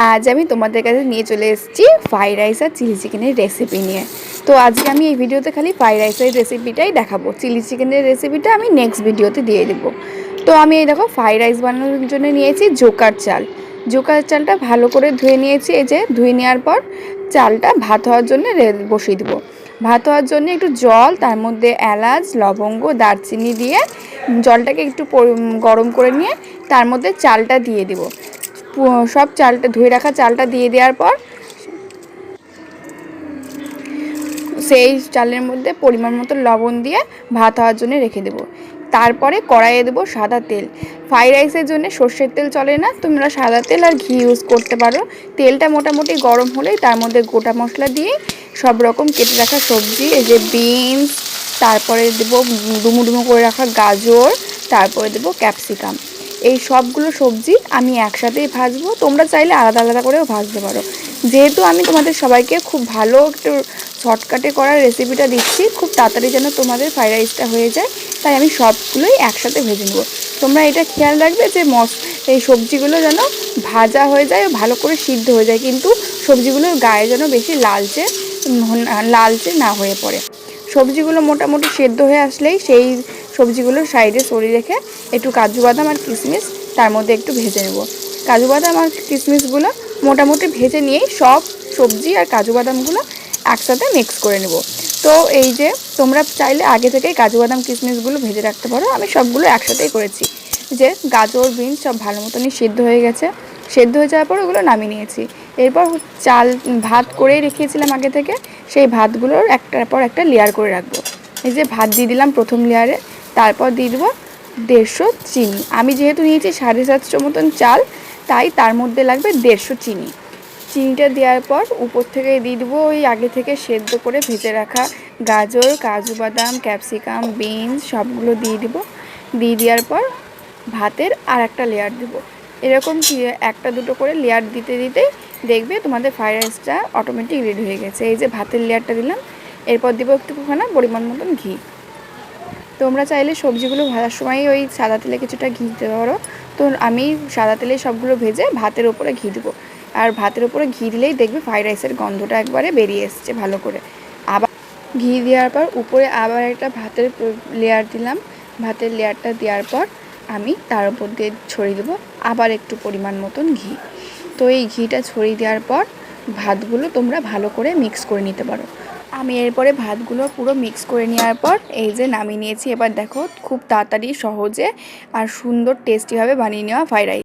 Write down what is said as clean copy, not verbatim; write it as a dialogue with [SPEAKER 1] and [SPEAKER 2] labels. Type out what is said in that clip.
[SPEAKER 1] আজ আমি তোমাদের কাছে নিয়ে চলে এসেছি ফ্রাইড রাইস আর চিলি চিকেনের রেসিপি নিয়ে। তো আজকে আমি এই ভিডিওতে খালি ফ্রাইড রাইসের রেসিপিটাই দেখাবো, চিলি চিকেনের রেসিপিটা আমি নেক্সট ভিডিওতে দিয়ে দেবো। তো আমি এই দেখো ফ্রাইড রাইস বানানোর জন্য নিয়েছি জোকার চাল। জোকার চালটা ভালো করে ধুয়ে নিয়েছি। এই যে ধুয়ে নেওয়ার পর চালটা ভাত হওয়ার জন্য বসিয়ে দেবো। ভাত হওয়ার জন্য একটু জল, তার মধ্যে এলাচ, লবঙ্গ, দারচিনি দিয়ে জলটাকে একটু গরম করে নিয়ে তার মধ্যে চালটা দিয়ে দেবো। সব চালটা ধুয়ে রাখা চালটা দিয়ে দেওয়ার পর সেই চালের মধ্যে পরিমাণ মতো লবণ দিয়ে ভাত হওয়ার জন্য রেখে দেবো। তারপরে কড়াইয়ে দেবো সাদা তেল। ফ্রাইড রাইসের জন্য সর্ষের তেল চলে না, তোমরা সাদা তেল আর ঘি ইউজ করতে পারো। তেলটা মোটামুটি গরম হলেই তার মধ্যে গোটা মশলা দিয়ে সব রকম কেটে রাখা সবজি, এই যে বিনস, তারপরে দেবো ডুমো ডুমো করে রাখা গাজর, তারপরে দেবো ক্যাপসিকাম। এই সবগুলো সবজি আমি একসাথেই ভাজবো, তোমরা চাইলে আলাদা আলাদা করেও ভাজতে পারো। যেহেতু আমি তোমাদের সবাইকে খুব ভালো একটু শর্টকাটে করার রেসিপিটা দিচ্ছি, খুব তাড়াতাড়ি যেন তোমাদের ফ্রাইড রাইসটা হয়ে যায়, তাই আমি সবগুলোই একসাথে ভেজে নেবো। তোমরা এটা খেয়াল রাখবে যে এই সবজিগুলো যেন ভাজা হয়ে যায়, ভালো করে সিদ্ধ হয়ে যায়, কিন্তু সবজিগুলোর গায়ে যেন বেশি লালচে না হয়ে পড়ে। সবজিগুলো মোটামুটি সেদ্ধ হয়ে আসলেই সেই সবজিগুলো সাইডে সরিয়ে রেখে একটু কাজু বাদাম আর কিশমিশ তার মধ্যে একটু ভেজে নেব। কাজু বাদাম আর কিশমিশগুলো মোটামুটি ভেজে নিয়েই সব সবজি আর কাজু বাদামগুলো একসাথে মিক্স করে নেব। তো এই যে তোমরা চাইলে আগে থেকেই কাজু বাদাম কিশমিশগুলো ভেজে রাখতে পারো, আমি সবগুলো একসাথেই করেছি। যে গাজর বিনস সব ভালো মতনই সেদ্ধ হয়ে গেছে। সেদ্ধ হয়ে যাওয়ার পর ওগুলো নামিয়ে নিয়েছি। এরপর ভাত করেই রেখেছিলাম আগে থেকে, সেই ভাতগুলোর একটার পর একটা লেয়ার করে রাখবো। এই যে ভাত দিয়ে দিলাম প্রথম লেয়ারে, তারপর দিয়ে দেবো 150 চিনি। আমি যেহেতু নিয়েছি 750 মতন চাল, তাই তার মধ্যে লাগবে 150 চিনি। চিনিটা দেওয়ার পর উপর থেকে দিয়ে দেবো ওই আগে থেকে সেদ্ধ করে ভেজে রাখা গাজর, কাজু বাদাম, ক্যাপসিকাম, বিনস সবগুলো দিয়ে দেবো। দিয়ে দেওয়ার পর ভাতের আর একটা লেয়ার দেবো। এরকম একটা দুটো করে লেয়ার দিতে দিতেই দেখবে তোমাদের ফ্রাইড রাইসটা অটোমেটিক রেডি হয়ে গেছে। এই যে ভাতের লেয়ারটা দিলাম, এরপর দেবো একটুখানি পরিমাণ মতন ঘি। তোমরা চাইলে সবজিগুলো ভাজার সময় ওই সাদা তেলে কিছুটা ঘি দিতে পারো। তো আমি সাদা তেলে সবগুলো ভেজে ভাতের ওপরে ঘি দেবো। আর ভাতের ওপরে ঘি দিলেই দেখবে ফ্রাইড রাইসের গন্ধটা একবারে বেরিয়ে এসছে ভালো করে। আবার ঘি দেওয়ার পর উপরে আবার একটা ভাতের লেয়ার দিলাম। ভাতের লেয়ারটা দেওয়ার পর আমি তার উপর দিয়ে ছড়িয়ে দেবো আবার একটু পরিমাণ মতন ঘি। তো এই ঘিটা ছড়িয়ে দেওয়ার পর ভাতগুলো তোমরা ভালো করে মিক্স করে নিতে পারো। আমি এরপরে ভাতগুলো পুরো মিক্স করে নেওয়ার পর এই যে নামিয়ে নিয়েছি। এবার দেখো খুব তাড়াতাড়ি সহজে আর সুন্দর টেস্টিভাবে বানিয়ে নেওয়া ফ্রাইড রাইস।